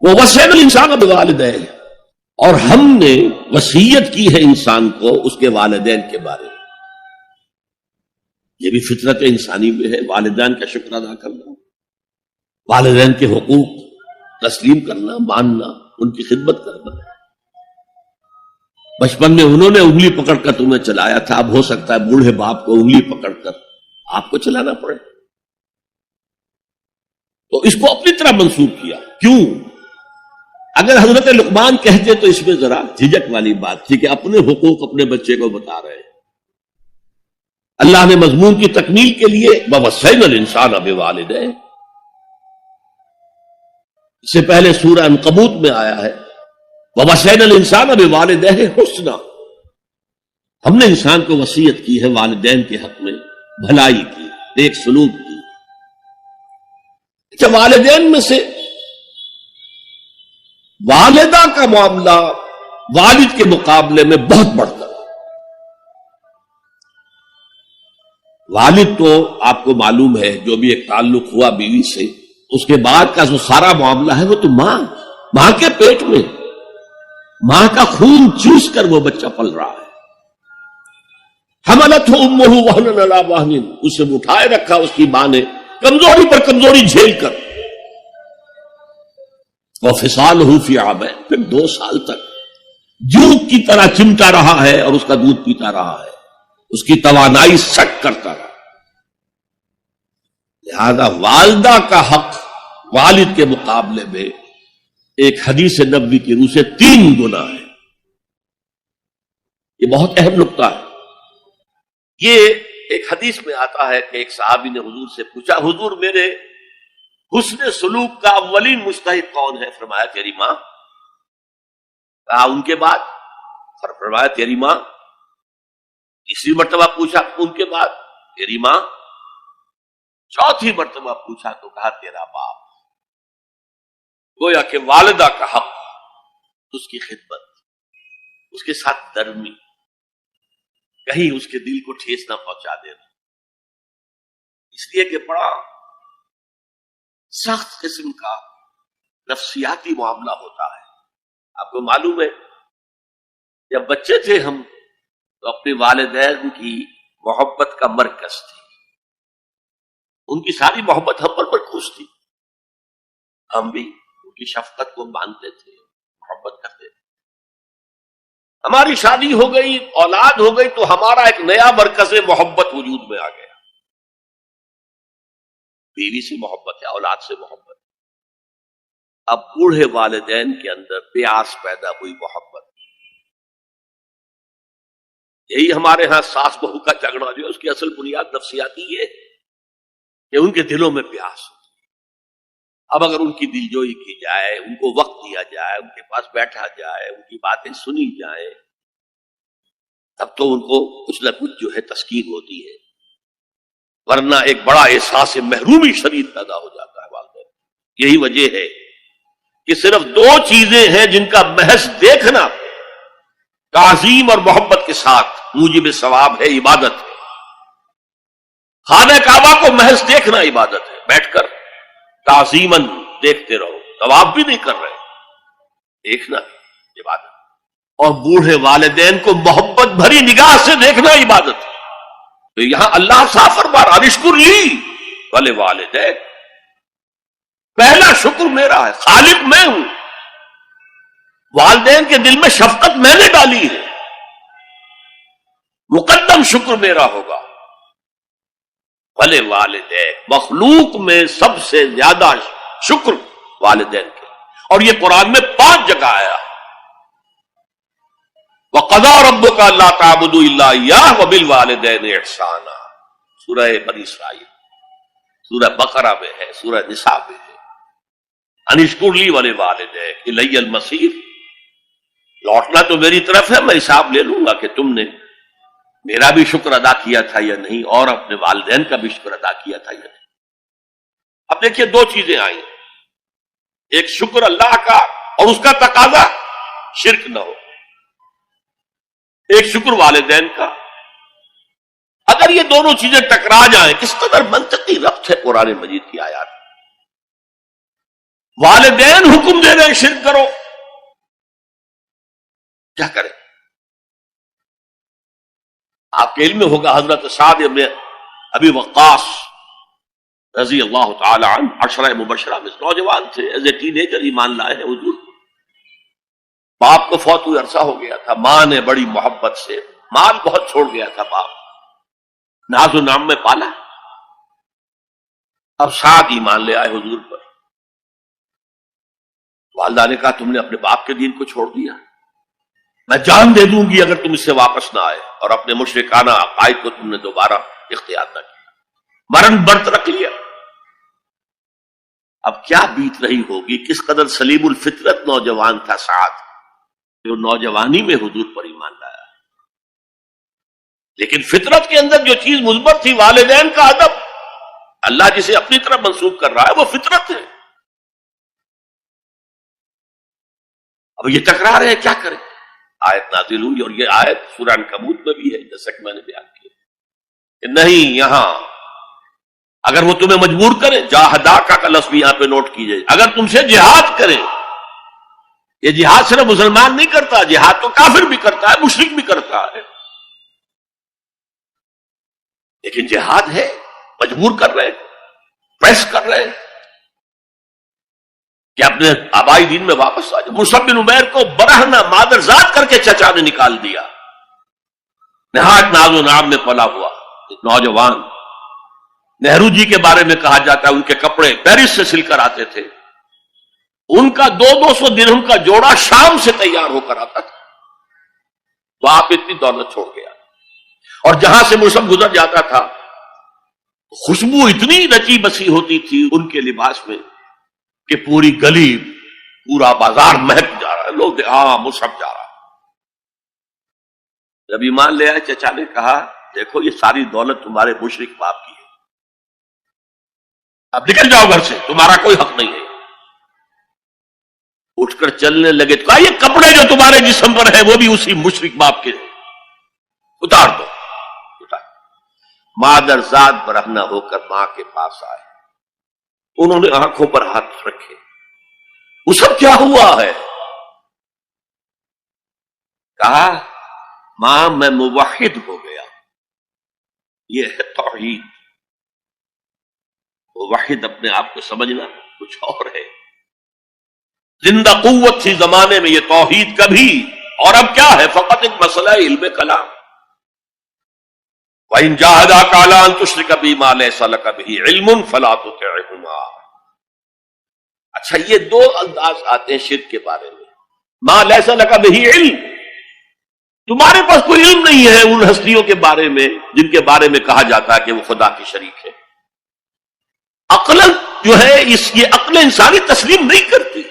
وَوَصَّيْنَا الْإِنسَانَ بِوَالِدَيْهِ، اور ہم نے وصیت کی ہے انسان کو اس کے والدین کے بارے میں. یہ بھی فطرت انسانی میں ہے، والدین کا شکر ادا کرنا، والدین کے حقوق تسلیم کرنا، ماننا، ان کی خدمت کرنا. بچپن میں انہوں نے انگلی پکڑ کر تمہیں چلایا تھا، اب ہو سکتا ہے بوڑھے باپ کو انگلی پکڑ کر آپ کو چلانا پڑے. تو اس کو اپنی طرح منسوخ کیا. کیوں؟ اگر حضرت لقمان کہتے تو اس میں ذرا جھجک والی بات تھی کہ اپنے حقوق اپنے بچے کو بتا رہے ہیں. اللہ نے مضمون کی تکمیل کے لیے وَوَصَّيْنَا الْإِنسَانَ بِوَالِدَيْهِ، اس سے پہلے سورہ عنکبوت میں آیا ہے وَوَصَّيْنَا الْإِنسَانَ بِوَالِدَيْهِ حُسْنًا، ہم نے انسان کو وصیت کی ہے والدین کے حق میں بھلائی کی، نیک سلوک کی. کہ والدین میں سے والدہ کا معاملہ والد کے مقابلے میں بہت بڑھتا ہے. والد تو آپ کو معلوم ہے جو بھی ایک تعلق ہوا بیوی سے، اس کے بعد کا جو سارا معاملہ ہے وہ تو ماں کے پیٹ میں ماں کا خون چوس کر وہ بچہ پل رہا ہے. حملتہ امہ وہنا علی وہن، اسے اٹھائے رکھا اس کی ماں نے کمزوری پر کمزوری جھیل کر. وفصالہ فی عامین، پھر 2 سال تک جوک کی طرح چمٹا رہا ہے اور اس کا دودھ پیتا رہا ہے، اس کی توانائی سٹ کرتا رہا. لہذا والدہ کا حق والد کے مقابلے میں ایک حدیث نبوی کی روح سے 3 گنا ہے. یہ بہت اہم نقطہ ہے. یہ ایک حدیث میں آتا ہے کہ ایک صحابی نے حضور سے پوچھا، حضور میرے حسن سلوک کا اولین مستحق کون ہے؟ فرمایا تیری ماں. کہا ان کے بعد؟ فرمایا تیری ماں. تیسری مرتبہ پوچھا ان کے بعد؟ تیری ماں. چوتھی مرتبہ پوچھا تو کہا تیرا باپ. گویا کہ والدہ کا حق، اس کی خدمت، اس کے ساتھ نرمی، کہیں اس کے دل کو ٹھیس نہ پہنچا دینا. اس لیے کہ بڑا سخت قسم کا نفسیاتی معاملہ ہوتا ہے. آپ کو معلوم ہے جب بچے تھے ہم تو اپنے والدین کی محبت کا مرکز تھے. ان کی ساری محبت ہم پر مرکوز تھی. ہم بھی ان کی شفقت کو مانتے تھے، محبت کرتے تھے. ہماری شادی ہو گئی، اولاد ہو گئی تو ہمارا ایک نیا مرکز محبت وجود میں آ گیا. بیوی سے محبت ہے، اولاد سے محبت. اب بوڑھے والدین کے اندر پیاس پیدا ہوئی محبت. یہی ہمارے ہاں ساس بہو کا جھگڑا جو ہے اس کی اصل بنیاد نفسیاتی ہے کہ ان کے دلوں میں پیاس ہوتی ہے. اب اگر ان کی دلجوئی کی جائے، ان کو وقت دیا جائے، ان کے پاس بیٹھا جائے، ان کی باتیں سنی جائیں، تب تو ان کو کچھ نہ کچھ جو ہے تسکین ہوتی ہے. ورنہ ایک بڑا احساس محرومی شدید پیدا ہو جاتا ہے والدین. یہی وجہ ہے کہ صرف 2 چیزیں ہیں جن کا محض دیکھنا تعظیم اور محبت کے ساتھ موجب ثواب ہے، عبادت ہے. خانہ کعبہ کو محض دیکھنا عبادت ہے، بیٹھ کر تعظیماً دیکھتے رہو، طواف بھی نہیں کر رہے، دیکھنا عبادت. اور بوڑھے والدین کو محبت بھری نگاہ سے دیکھنا عبادت ہے. تو یہاں اللہ صاف فرما رہا اشکر لی والے والدین، پہلا شکر میرا ہے، خالق میں ہوں. والدین کے دل میں شفقت میں نے ڈالی ہے، مقدم شکر میرا ہوگا. والے والدین، مخلوق میں سب سے زیادہ شکر والدین کے. اور یہ قرآن میں 5 جگہ آیا. وَقَضَىٰ رَبُّكَ أَلَّا تَعْبُدُوا إِلَّا إِيَّاهُ وَبِالْوَالِدَيْنِ إِحْسَانًا. سورہ بنی اسرائیل، سورہ بقرہ میں ہے، سورہ نساء میں ہے. ان اشکر لی وَلِوَالِدَيْكَ إِلَيَّ الْمَصِيرُ. لوٹنا تو میری طرف ہے، میں حساب لے لوں گا کہ تم نے میرا بھی شکر ادا کیا تھا یا نہیں، اور اپنے والدین کا بھی شکر ادا کیا تھا یا نہیں. اب دیکھیے 2 چیزیں آئیں، ایک شکر اللہ کا اور اس کا تقاضا شرک نہ ہو، ایک شکر والدین کا. اگر یہ دونوں چیزیں ٹکرا جائیں، کس قدر منطقی ربط ہے قرآن مجید کی آیات. والدین حکم دے رہے میں شرک کرو، کیا کریں؟ آپ کے علم میں ہوگا حضرت سعد ابن ابی وقاص رضی اللہ تعالی عنہ عشرہ مبشرہ میں نوجوان تھے، ایز اے ٹین ایجر ایمان لائے ہیں حضور۔ باپ کو فوت ہوئے عرصہ ہو گیا تھا، ماں نے بڑی محبت سے مال بہت چھوڑ گیا تھا، باپ ناز و نام میں پالا۔ اب سعد ایمان لے آئے حضور پر۔ والدہ نے کہا تم نے اپنے باپ کے دین کو چھوڑ دیا، میں جان دے دوں گی اگر تم اس سے واپس نہ آئے، اور اپنے مشرکانہ عقائد کو تم نے دوبارہ اختیار نہ کیا، مرن برت رکھ لیا۔ اب کیا بیت رہی ہوگی، کس قدر سلیم الفطرت نوجوان تھا سعد، جو نوجوانی میں حضور پر ایمان لایا۔ لیکن فطرت کے اندر جو چیز مثبت تھی، والدین کا ادب، اللہ جسے اپنی طرف منسوب کر رہا ہے وہ فطرت ہے۔ اب یہ ٹکرا رہے ہیں، کیا کریں؟ آیت نازل ہوئی، اور یہ آیت سورہ عنکبوت میں بھی ہے، جیسا کہ میں نے بیان کیا کہ نہیں، یہاں اگر وہ تمہیں مجبور کریں، جاہدا کا لفظ بھی یہاں پہ نوٹ کیجئے، اگر تم سے جہاد کریں، یہ جہاد صرف مسلمان نہیں کرتا، جہاد تو کافر بھی کرتا ہے، مشرک بھی کرتا ہے، لیکن جہاد ہے، مجبور کر رہے، پریس کر رہے کہ اپنے آبائی دین میں واپس آ جائے۔ مصعب بن عمیر کو برہنہ مادرزاد کر کے چچا نے نکال دیا، نہایت ناز و نام میں پلا ہوا ایک نوجوان۔ نہرو جی کے بارے میں کہا جاتا ہے ان کے کپڑے پیرس سے سل کر آتے تھے، ان کا 200 درہم کا جوڑا شام سے تیار ہو کر آتا تھا۔ تو آپ اتنی دولت چھوڑ گیا، اور جہاں سے مصعب گزر جاتا تھا خوشبو اتنی رچی بسی ہوتی تھی ان کے لباس میں کہ پوری گلی، پورا بازار مہک جا رہا ہے، لوگ ہاں مصعب جا رہا۔ جب ایمان لے آئے، چچا نے کہا دیکھو یہ ساری دولت تمہارے مشرک باپ کی ہے، اب نکل جاؤ گھر سے، تمہارا کوئی حق نہیں ہے۔ اٹھ کر چلنے لگے تو کہا یہ کپڑے جو تمہارے جسم پر ہیں وہ بھی اسی مشرک باپ کے، اتار دو۔ مادرزاد برہنہ ہو کر ماں کے پاس آئے، انہوں نے آنکھوں پر ہاتھ رکھے، وہ سب کیا ہوا ہے؟ کہا ماں میں موحد ہو گیا، یہ ہے توحید۔ موحد اپنے آپ کو سمجھنا کچھ اور ہے، زندہ قوت تھی زمانے میں یہ توحید کبھی، اور اب کیا ہے؟ فقط ایک مسئلہ علم کلام۔ وَإِن جَاهَدَاكَ عَلَىٰ أَن تُشْرِكَ بِي مَا لَيْسَ لَكَ بِهِ عِلْمٌ فَلَا تُطِعْهُمَا۔ اچھا یہ دو انداز آتے ہیں شرک کے بارے میں، ما لَيْسَ لَكَ بِهِ علم، تمہارے پاس کوئی علم نہیں ہے ان ہستیوں کے بارے میں جن کے بارے میں کہا جاتا ہے کہ وہ خدا کی شریک ہے۔ عقل جو ہے یہ عقل انسانی تسلیم نہیں کرتی،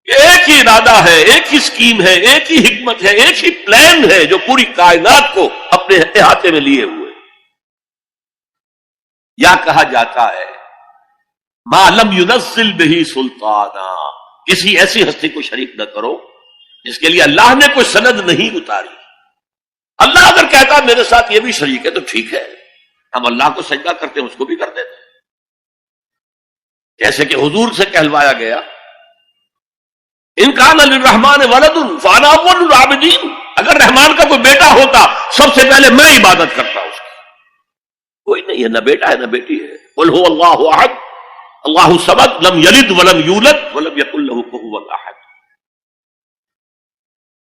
ایک ہی ارادہ ہے، ایک ہی اسکیم ہے، ایک ہی حکمت ہے، ایک ہی پلان ہے جو پوری کائنات کو اپنے احاطے میں لیے ہوئے۔ یا کہا جاتا ہے ما لم ينزل به سلطانا، کسی ایسی ہستی کو شریک نہ کرو جس کے لیے اللہ نے کوئی سند نہیں اتاری۔ اللہ اگر کہتا میرے ساتھ یہ بھی شریک ہے تو ٹھیک ہے، ہم اللہ کو سجدہ کرتے ہیں، اس کو بھی کر دیتے ہیں۔ جیسے کہ حضور سے کہلوایا گیا ان کان للرحمن ولد فانا اول العابدین، اگر رحمان کا کوئی بیٹا ہوتا سب سے پہلے میں عبادت کرتا اس کی۔ کوئی نہیں ہے، نہ بیٹا ہے نہ بیٹی ہے۔ قل هو اللہ احد اللہ الصمد لم یلد ولم یولد ولم یکن له کفوا احد۔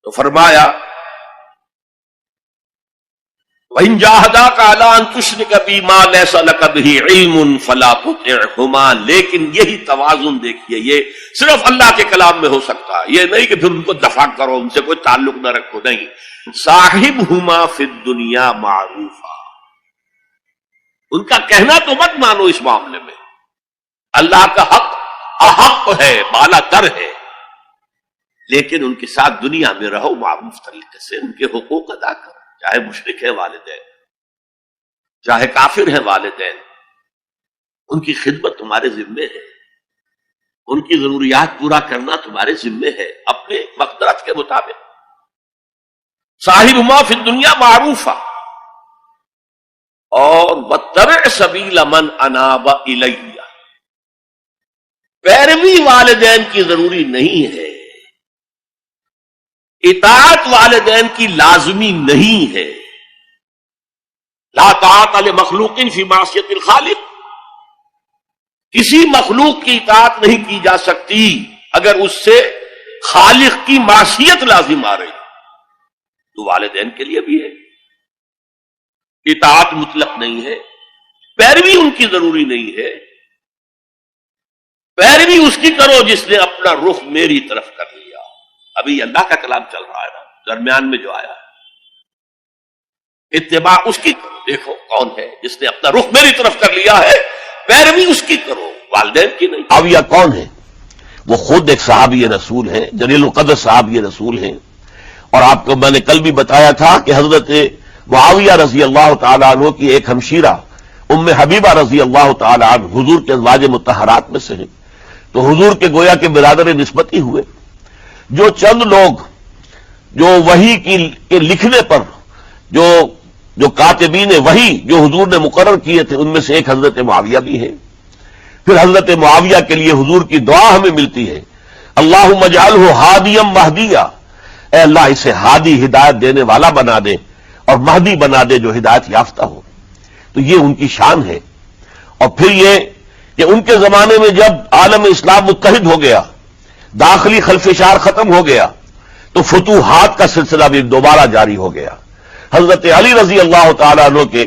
تو فرمایا وَإِن جَاهَدَاكَ عَلَىٰ أَن تُشْرِكَ بِي مَا لَيْسَ لَكَ بِهِ عِلْمٌ فَلَا تُطِعْهُمَا۔ لیکن یہی توازن دیکھیے، یہ صرف اللہ کے کلام میں ہو سکتا ہے، یہ نہیں کہ پھر ان کو دفاع کرو، ان سے کوئی تعلق نہ رکھو، نہیں۔ صاحبهما فی الدنیا معروفا، ان کا کہنا تو مت مانو اس معاملے میں، اللہ کا حق احق ہے، بالا تر ہے، لیکن ان کے ساتھ دنیا میں رہو معروف طریقے سے، ان کے حقوق ادا کرو، چاہے مشرک ہے والدین، چاہے کافر ہے والدین، ان کی خدمت تمہارے ذمے ہے، ان کی ضروریات پورا کرنا تمہارے ذمے ہے اپنے مقدرت کے مطابق۔ صاحبہما فی الدنیا معروفا، اور واتبع سبیل من اناب الی، پیروی والدین کی ضروری نہیں ہے، اطاعت والدین کی لازمی نہیں ہے۔ لا طاعت لمخلوق فی معصیت الخالق، کسی مخلوق کی اطاعت نہیں کی جا سکتی اگر اس سے خالق کی معصیت لازم آ رہی، تو والدین کے لیے بھی ہے۔ اطاعت مطلق نہیں ہے، پیروی ان کی ضروری نہیں ہے، پیروی اس کی کرو جس نے اپنا رخ میری طرف کر لیا۔ ابھی اللہ کا کلام چل رہا ہے نا، درمیان میں جو آیا ہے، اتباع اس کی کرو۔ دیکھو کون ہے جس نے اپنا رخ میری طرف کر لیا ہے، پیروی اس کی کرو، والدین کی نہیں۔ معاویہ کون ہے؟ وہ خود ایک صحابی رسول ہیں، جلیل القدر صحابی رسول ہیں، اور آپ کو میں نے کل بھی بتایا تھا کہ حضرت معاویہ رضی اللہ تعالیٰ عنہ کی ایک ہمشیرہ ام حبیبہ رضی اللہ تعالیٰ عنہ حضور کے ازواج مطہرات میں سے ہیں، تو حضور کے گویا کے برادر نسبتی ہوئے۔ جو چند لوگ جو وحی کے لکھنے پر جو کاتبین وحی جو حضور نے مقرر کیے تھے، ان میں سے ایک حضرت معاویہ بھی ہے۔ پھر حضرت معاویہ کے لیے حضور کی دعا ہمیں ملتی ہے، اللہم اجعلہ ہادیا مہدیا، اے اللہ اسے ہادی ہدایت دینے والا بنا دے اور مہدی بنا دے جو ہدایت یافتہ ہو۔ تو یہ ان کی شان ہے۔ اور پھر یہ کہ ان کے زمانے میں جب عالم اسلام متحد ہو گیا، داخلی خلفشار ختم ہو گیا، تو فتوحات کا سلسلہ بھی دوبارہ جاری ہو گیا۔ حضرت علی رضی اللہ تعالیٰ عنہ کے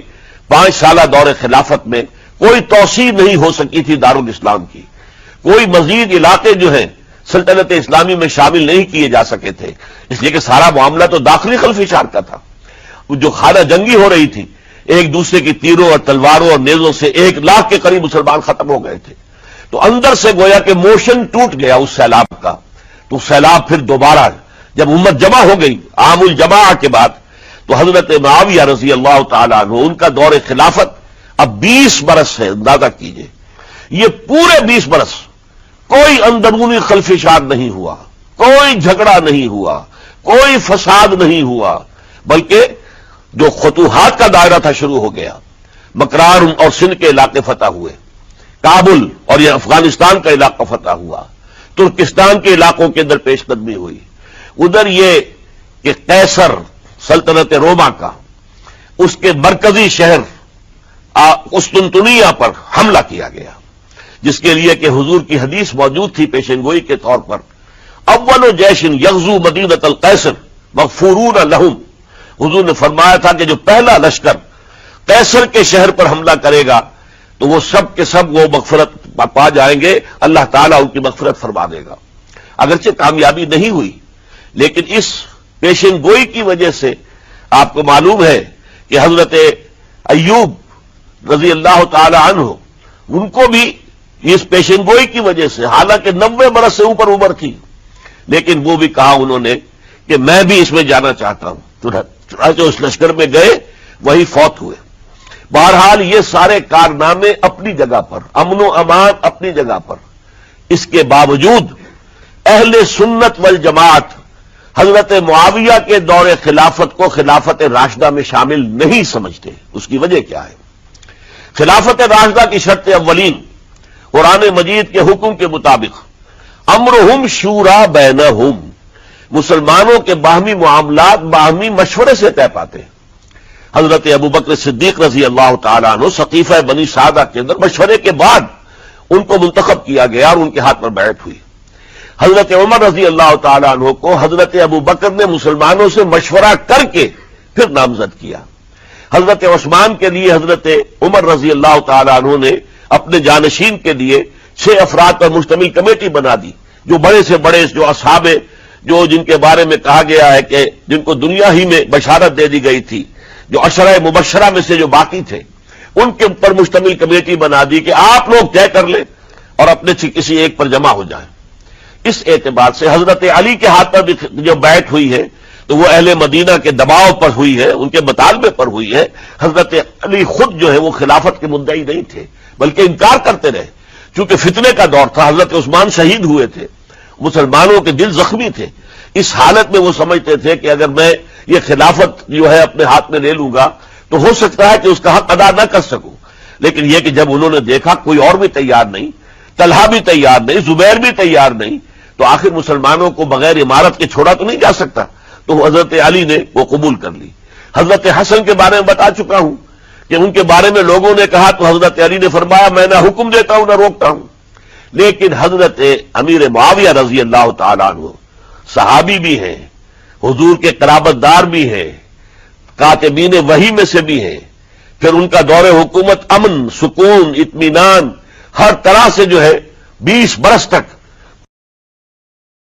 5 سالہ دور خلافت میں کوئی توسیع نہیں ہو سکی تھی دارالاسلام کی، کوئی مزید علاقے جو ہیں سلطنت اسلامی میں شامل نہیں کیے جا سکے تھے، اس لیے کہ سارا معاملہ تو داخلی خلفشار کا تھا۔ جو خانہ جنگی ہو رہی تھی، ایک دوسرے کی تیروں اور تلواروں اور نیزوں سے 1 لاکھ کے قریب مسلمان ختم ہو گئے تھے، تو اندر سے گویا کہ موشن ٹوٹ گیا اس سیلاب کا۔ تو سیلاب پھر دوبارہ جب امت جمع ہو گئی عام الجماع کے بعد، تو حضرت معاویہ رضی اللہ تعالیٰ عنہ ان کا دور خلافت اب 20 برس ہے، اندازہ کیجئے۔ یہ پورے 20 برس کوئی اندرونی خلفشار نہیں ہوا، کوئی جھگڑا نہیں ہوا، کوئی فساد نہیں ہوا، بلکہ جو فتوحات کا دائرہ تھا شروع ہو گیا۔ مکران اور سندھ کے علاقے فتح ہوئے، کابل اور یہ افغانستان کا علاقہ فتح ہوا، ترکستان کے علاقوں کے اندر پیش قدمی ہوئی، ادھر یہ کہ قیصر سلطنت روما کا اس کے مرکزی شہر قسطنطنیہ پر حملہ کیا گیا، جس کے لیے کہ حضور کی حدیث موجود تھی پیشن گوئی کے طور پر، اول جیش یغزو مدینۃ القیصر مغفورون لہم، حضور نے فرمایا تھا کہ جو پہلا لشکر قیصر کے شہر پر حملہ کرے گا تو وہ سب کے سب وہ مغفرت پا جائیں گے، اللہ تعالیٰ ان کی مغفرت فرما دے گا۔ اگرچہ کامیابی نہیں ہوئی، لیکن اس پیشن گوئی کی وجہ سے آپ کو معلوم ہے کہ حضرت ایوب رضی اللہ تعالی عنہ ان کو بھی اس پیشن گوئی کی وجہ سے، حالانکہ 90 برس سے اوپر عمر تھی، لیکن وہ بھی کہا انہوں نے کہ میں بھی اس میں جانا چاہتا ہوں، چنانچہ اس لشکر میں گئے، وہی فوت ہوئے۔ بہرحال یہ سارے کارنامے اپنی جگہ پر، امن و امان اپنی جگہ پر، اس کے باوجود اہل سنت والجماعت حضرت معاویہ کے دور خلافت کو خلافت راشدہ میں شامل نہیں سمجھتے۔ اس کی وجہ کیا ہے؟ خلافت راشدہ کی شرط اولین قرآن مجید کے حکم کے مطابق امرہم شورا بینہم، مسلمانوں کے باہمی معاملات باہمی مشورے سے طے پاتے ہیں۔ حضرت ابوبکر صدیق رضی اللہ تعالیٰ عنہ سقیفہ بنی سعدہ کے اندر مشورے کے بعد ان کو منتخب کیا گیا اور ان کے ہاتھ پر بیعت ہوئی۔ حضرت عمر رضی اللہ تعالیٰ عنہ کو حضرت ابوبکر نے مسلمانوں سے مشورہ کر کے پھر نامزد کیا۔ حضرت عثمان کے لیے حضرت عمر رضی اللہ تعالیٰ عنہ نے اپنے جانشین کے لیے 6 افراد پر مشتمل کمیٹی بنا دی، جو بڑے سے بڑے جو اصحاب جو جن کے بارے میں کہا گیا ہے کہ جن کو دنیا ہی میں بشارت دے دی گئی تھی، جو عشرہ مبشرہ میں سے جو باقی تھے، ان کے اوپر مشتمل کمیٹی بنا دی کہ آپ لوگ طے کر لیں اور اپنے سے کسی ایک پر جمع ہو جائیں۔ اس اعتبار سے حضرت علی کے ہاتھ پر بھی جو بیعت ہوئی ہے تو وہ اہل مدینہ کے دباؤ پر ہوئی ہے، ان کے مطالبے پر ہوئی ہے۔ حضرت علی خود جو ہے وہ خلافت کے مدعی نہیں تھے، بلکہ انکار کرتے رہے، چونکہ فتنے کا دور تھا، حضرت عثمان شہید ہوئے تھے، مسلمانوں کے دل زخمی تھے۔ اس حالت میں وہ سمجھتے تھے کہ اگر میں یہ خلافت جو ہے اپنے ہاتھ میں لے لوں گا تو ہو سکتا ہے کہ اس کا حق ادا نہ کر سکوں، لیکن یہ کہ جب انہوں نے دیکھا کوئی اور بھی تیار نہیں، طلحہ بھی تیار نہیں، زبیر بھی تیار نہیں، تو آخر مسلمانوں کو بغیر امارت کے چھوڑا تو نہیں جا سکتا، تو حضرت علی نے وہ قبول کر لی۔ حضرت حسن کے بارے میں بتا چکا ہوں کہ ان کے بارے میں لوگوں نے کہا تو حضرت علی نے فرمایا میں نہ حکم دیتا ہوں نہ روکتا ہوں۔ لیکن حضرت امیر معاویہ رضی اللہ تعالیٰ عنہ صحابی بھی ہیں، حضور کے قرابت دار بھی ہیں، کاتبین وحی میں سے بھی ہیں، پھر ان کا دور حکومت امن، سکون، اطمینان ہر طرح سے جو ہے 20 برس تک